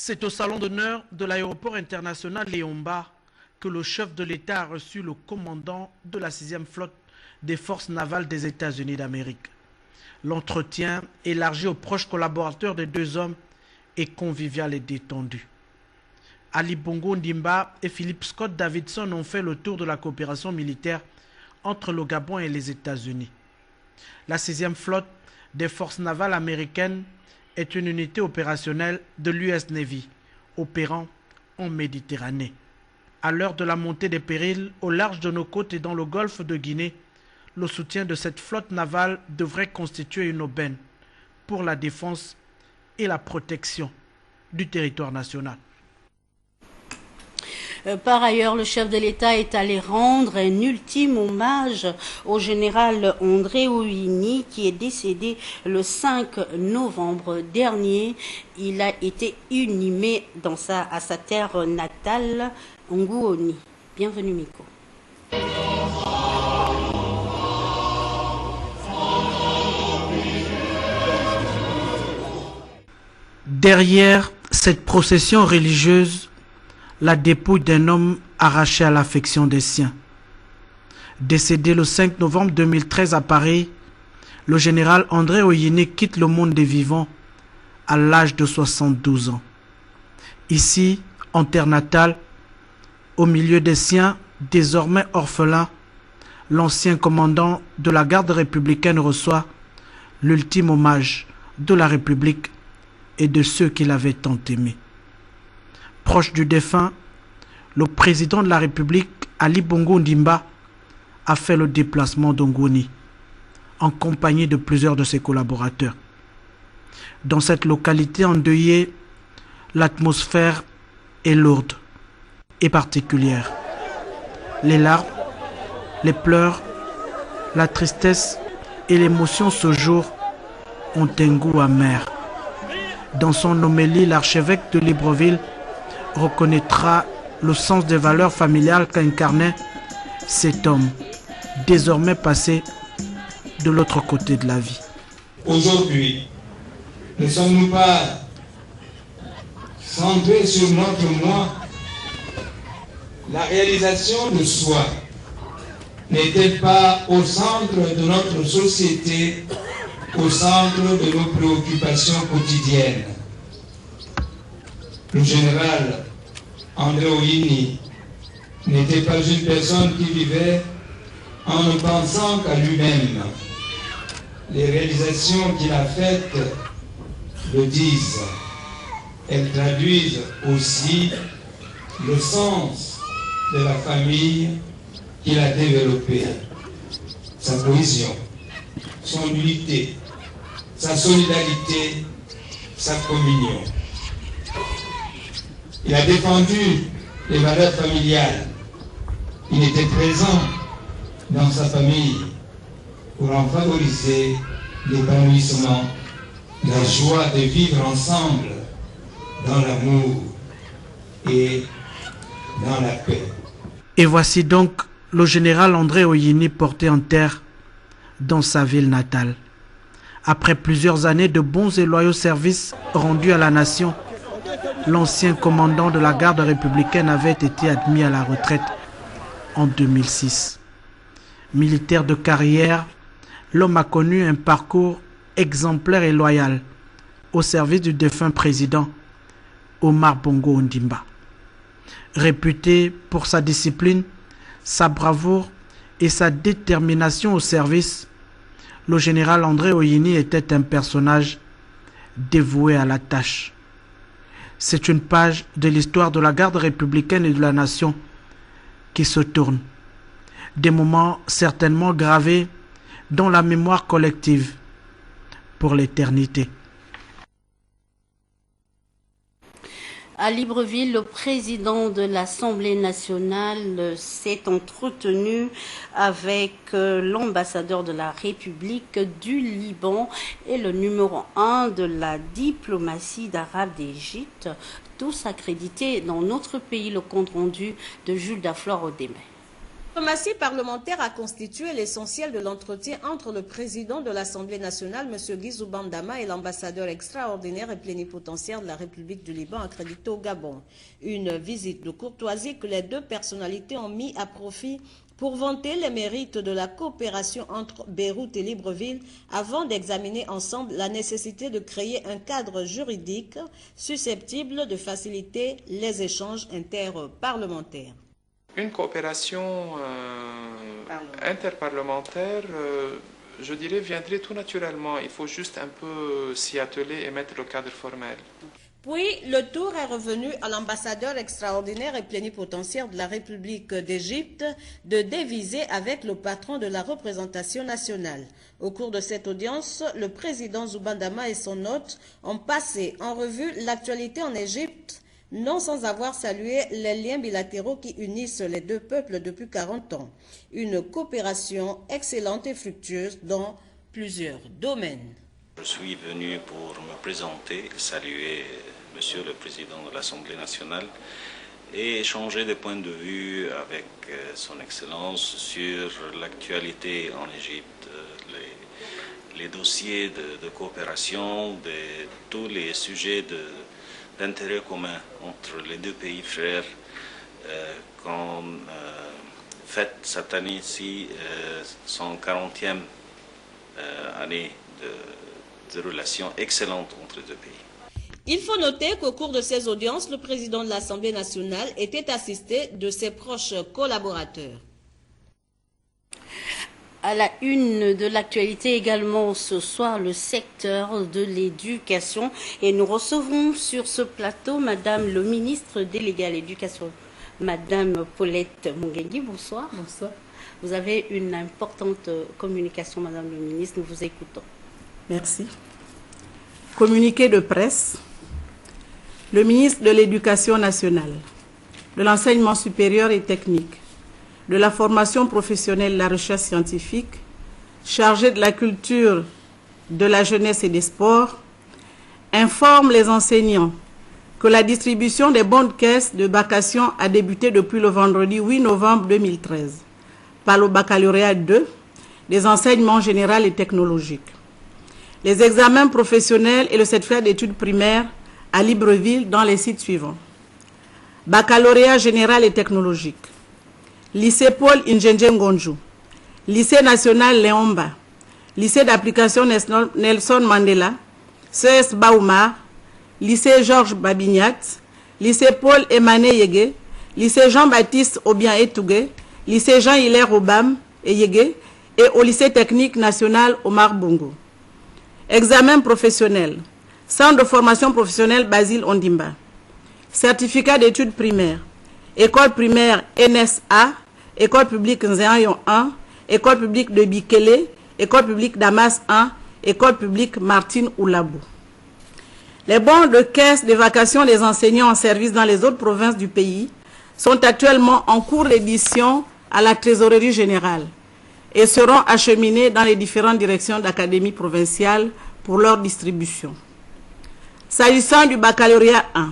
C'est au salon d'honneur de l'aéroport international Léomba que le chef de l'État a reçu le commandant de la 6e flotte des forces navales des États-Unis d'Amérique. L'entretien, élargi aux proches collaborateurs des deux hommes, est convivial et détendu. Ali Bongo Ndimba et Philip Scott Davidson ont fait le tour de la coopération militaire entre le Gabon et les États-Unis. La 6e flotte des forces navales américaines est une unité opérationnelle de l'US Navy, opérant en Méditerranée. À l'heure de la montée des périls au large de nos côtes et dans le golfe de Guinée, le soutien de cette flotte navale devrait constituer une aubaine pour la défense et la protection du territoire national. Par ailleurs, le chef de l'État est allé rendre un ultime hommage au général André Ouini qui est décédé le 5 novembre dernier. Il a été inhumé à sa terre natale, Ngouoni. Bienvenue Miko. Derrière cette procession religieuse, la dépouille d'un homme arraché à l'affection des siens. Décédé le 5 novembre 2013 à Paris, le général André Ouini quitte le monde des vivants à l'âge de 72 ans. Ici, en terre natale, au milieu des siens, désormais orphelins, l'ancien commandant de la garde républicaine reçoit l'ultime hommage de la République et de ceux qui l'avaient tant aimé. Proche du défunt, le président de la République, Ali Bongo Ndimba, a fait le déplacement d'Ongoni, en compagnie de plusieurs de ses collaborateurs. Dans cette localité endeuillée, l'atmosphère est lourde et particulière. Les larmes, les pleurs, la tristesse et l'émotion ce jour ont un goût amer. Dans son homélie, l'archevêque de Libreville reconnaîtra le sens des valeurs familiales qu'incarnait cet homme, désormais passé de l'autre côté de la vie. Aujourd'hui, ne sommes-nous pas centrés sur notre moi? La réalisation de soi n'est-elle pas au centre de notre société, au centre de nos préoccupations quotidiennes? Le général André Ouini n'était pas une personne qui vivait en ne pensant qu'à lui-même. Les réalisations qu'il a faites le disent. Elles traduisent aussi le sens de la famille qu'il a développée. Sa cohésion, son unité, sa solidarité, sa communion. Il a défendu les valeurs familiales. Il était présent dans sa famille pour en favoriser l'épanouissement, la joie de vivre ensemble dans l'amour et dans la paix. Et voici donc le général André Ouini porté en terre dans sa ville natale. Après plusieurs années de bons et loyaux services rendus à la nation, l'ancien commandant de la garde républicaine avait été admis à la retraite en 2006. Militaire de carrière, l'homme a connu un parcours exemplaire et loyal au service du défunt président Omar Bongo Ondimba. Réputé pour sa discipline, sa bravoure et sa détermination au service, le général André Ouini était un personnage dévoué à la tâche. C'est une page de l'histoire de la garde républicaine et de la nation qui se tourne. Des moments certainement gravés dans la mémoire collective pour l'éternité. À Libreville, le président de l'Assemblée nationale s'est entretenu avec l'ambassadeur de la République du Liban et le numéro 1 de la diplomatie d'Arabe d'Égypte, tous accrédités dans notre pays. Le compte rendu de Jules Daflor Odemé. La diplomatie parlementaire a constitué l'essentiel de l'entretien entre le président de l'Assemblée nationale, M. Guy Zoubandama, et l'ambassadeur extraordinaire et plénipotentiaire de la République du Liban accrédité au Gabon. Une visite de courtoisie que les deux personnalités ont mis à profit pour vanter les mérites de la coopération entre Beyrouth et Libreville avant d'examiner ensemble la nécessité de créer un cadre juridique susceptible de faciliter les échanges interparlementaires. Une coopération interparlementaire, je dirais, viendrait tout naturellement. Il faut juste un peu s'y atteler et mettre le cadre formel. Puis, le tour est revenu à l'ambassadeur extraordinaire et plénipotentiaire de la République d'Égypte de déviser avec le patron de la représentation nationale. Au cours de cette audience, le président Zoubandama et son hôte ont passé en revue l'actualité en Égypte, non sans avoir salué les liens bilatéraux qui unissent les deux peuples depuis 40 ans. Une coopération excellente et fructueuse dans plusieurs domaines. Je suis venu pour me présenter, saluer Monsieur le Président de l'Assemblée nationale et échanger des points de vue avec Son Excellence sur l'actualité en Égypte, les dossiers de coopération, tous les sujets d'intérêt commun entre les deux pays frères qu'on fête cette année-ci son 40e année de relations excellentes entre les deux pays. Il faut noter qu'au cours de ces audiences, le président de l'Assemblée nationale était assisté de ses proches collaborateurs. À la une de l'actualité également ce soir, le secteur de l'éducation. Et nous recevrons sur ce plateau Madame le ministre délégué à l'éducation, Madame Paulette Mungengi. Bonsoir. Bonsoir. Vous avez une importante communication, Madame le ministre. Nous vous écoutons. Merci. Communiqué de presse. Le ministre de l'Éducation nationale, de l'enseignement supérieur et technique, de la formation professionnelle et de la recherche scientifique, chargé de la culture, de la jeunesse et des sports, informe les enseignants que la distribution des bons de caisse de vacation a débuté depuis le vendredi 8 novembre 2013 par le baccalauréat 2 des enseignements généraux et technologiques. Les examens professionnels et le certificat d'études primaires à Libreville dans les sites suivants. Baccalauréat général et technologique. Lycée Paul Ingenje Ngonjou. Lycée national Léomba. Lycée d'application Nelson Mandela. CES Baoumar. Lycée Georges Babignac. Lycée Paul Emmané Yégué. Lycée Jean-Baptiste Obian Etougué. Lycée Jean-Hilaire Obam et Yégué. Et au lycée technique national Omar Bongo. Examen professionnel. Centre de formation professionnelle Basile Ondimba. Certificat d'études primaires. École primaire NSA. École publique Nzéayon 1. École publique de Bikele. École publique Damas 1. École publique Martine Oulabou. Les bons de caisse de vacations des enseignants en service dans les autres provinces du pays sont actuellement en cours d'édition à la trésorerie générale et seront acheminés dans les différentes directions d'académie provinciale pour leur distribution. S'agissant du baccalauréat 1,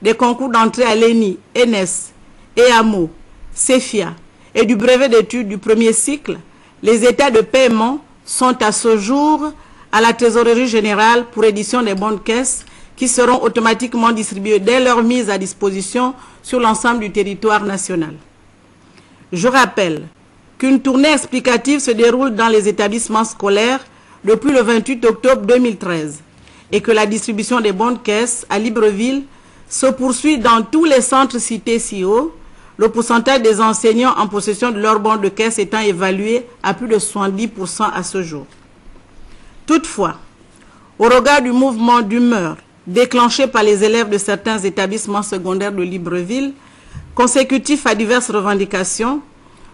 des concours d'entrée à l'ENI, ENES, EAMO, CEFIA et du brevet d'études du premier cycle, les états de paiement sont à ce jour à la trésorerie générale pour édition des bons de caisse qui seront automatiquement distribués dès leur mise à disposition sur l'ensemble du territoire national. Je rappelle qu'une tournée explicative se déroule dans les établissements scolaires depuis le 28 octobre 2013 et que la distribution des bons de caisse à Libreville se poursuit dans tous les centres cités ci haut, le pourcentage des enseignants en possession de leurs bons de caisse étant évalué à plus de 70% à ce jour. Toutefois, au regard du mouvement d'humeur déclenché par les élèves de certains établissements secondaires de Libreville, consécutif à diverses revendications,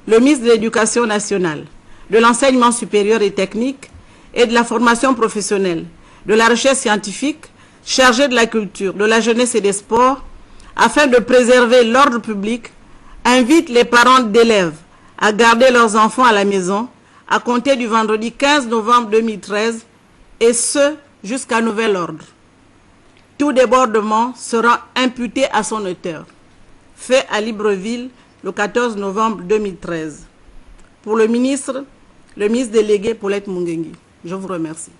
le ministre de l'Éducation nationale, de l'enseignement supérieur et technique et de la formation professionnelle, de la recherche scientifique, chargé de la culture, de la jeunesse et des sports, afin de préserver l'ordre public, invite les parents d'élèves à garder leurs enfants à la maison à compter du vendredi 15 novembre 2013 et ce jusqu'à nouvel ordre. Tout débordement sera imputé à son auteur. Fait à Libreville le 14 novembre 2013. Pour le ministre délégué Paulette Mungengi. Je vous remercie.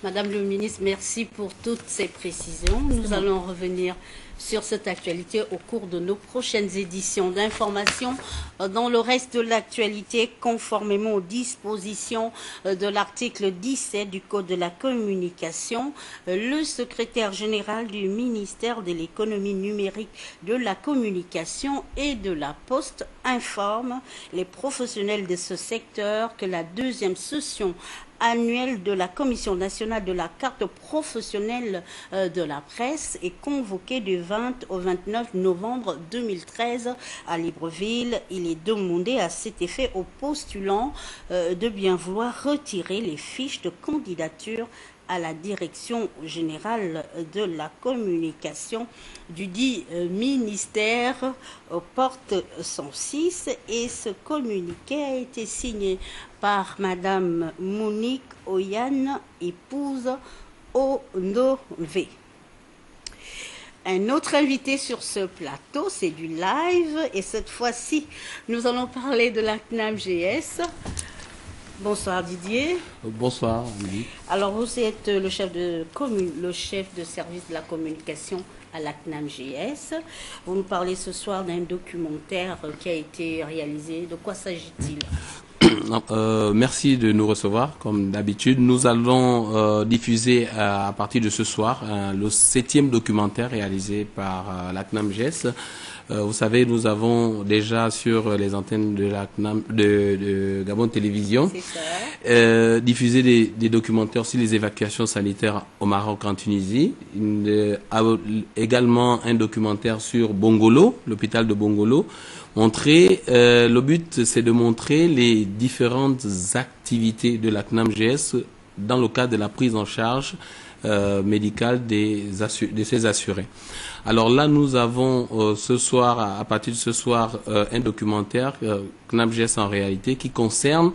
Madame le ministre, merci pour toutes ces précisions. Nous allons revenir sur cette actualité au cours de nos prochaines éditions d'information. Dans le reste de l'actualité, conformément aux dispositions de l'article 17 du Code de la communication, le secrétaire général du ministère de l'économie numérique, de la communication et de la poste informe les professionnels de ce secteur que la deuxième session annuelle de la Commission nationale de la carte professionnelle de la presse est convoquée du 20 au 29 novembre 2013 à Libreville. Il est demandé à cet effet aux postulants de bien vouloir retirer les fiches de candidature à la direction générale de la communication du dit ministère porte 106 et ce communiqué a été signé par Madame Monique Oyane, épouse Ondové. Un autre invité sur ce plateau, c'est du live et cette fois-ci, nous allons parler de la CNAM-GS. Bonsoir Didier. Bonsoir Amélie. Alors vous êtes le chef de service de la communication à la CNAM-GS. Vous nous parlez ce soir d'un documentaire qui a été réalisé. De quoi s'agit-il? Merci de nous recevoir comme d'habitude. Nous allons diffuser à partir de ce soir le 7e documentaire réalisé par la CNAM-GS. Vous savez, nous avons déjà sur les antennes de la CNAM, de Gabon Télévision diffusé des documentaires sur les évacuations sanitaires au Maroc, en Tunisie. Également un documentaire sur Bongolo, l'hôpital de Bongolo. Le but, c'est de montrer les différentes activités de la CNAM-GS dans le cadre de la prise en charge médicale de ces assurés. Alors là, nous avons ce soir, à partir de ce soir, un documentaire CNAM-GS en réalité qui concerne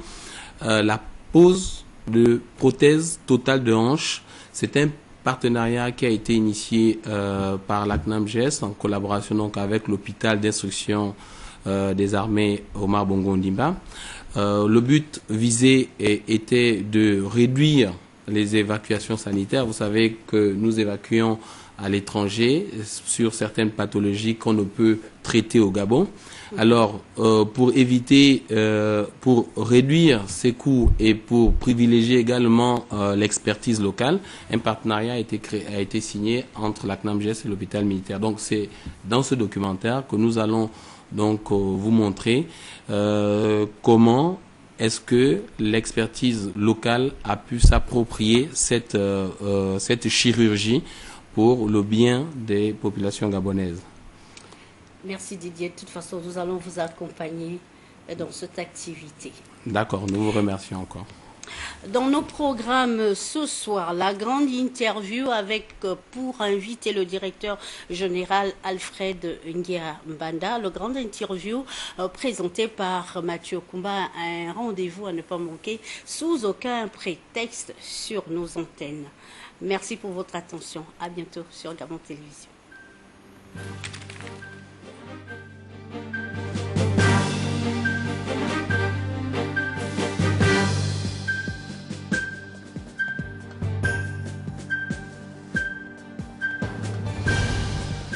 la pose de prothèse totale de hanche. C'est un partenariat qui a été initié par la CNAM-GS en collaboration donc avec l'hôpital d'instruction des armées Omar Bongo Ondimba. Le but visé était de réduire les évacuations sanitaires. Vous savez que nous évacuons à l'étranger sur certaines pathologies qu'on ne peut traiter au Gabon. Alors, pour éviter, pour réduire ces coûts et pour privilégier également l'expertise locale, un partenariat a été signé entre la CNAM-GS et l'hôpital militaire. Donc, c'est dans ce documentaire que nous allons donc vous montrer comment est-ce que l'expertise locale a pu s'approprier cette chirurgie pour le bien des populations gabonaises. Merci Didier. De toute façon, nous allons vous accompagner dans cette activité. D'accord, nous vous remercions encore. Dans nos programmes ce soir, la grande interview avec pour inviter le directeur général Alfred Ngiambanda, le grand interview présenté par Mathieu Kumba, un rendez-vous à ne pas manquer sous aucun prétexte sur nos antennes. Merci pour votre attention. À bientôt sur Gabon Télévision.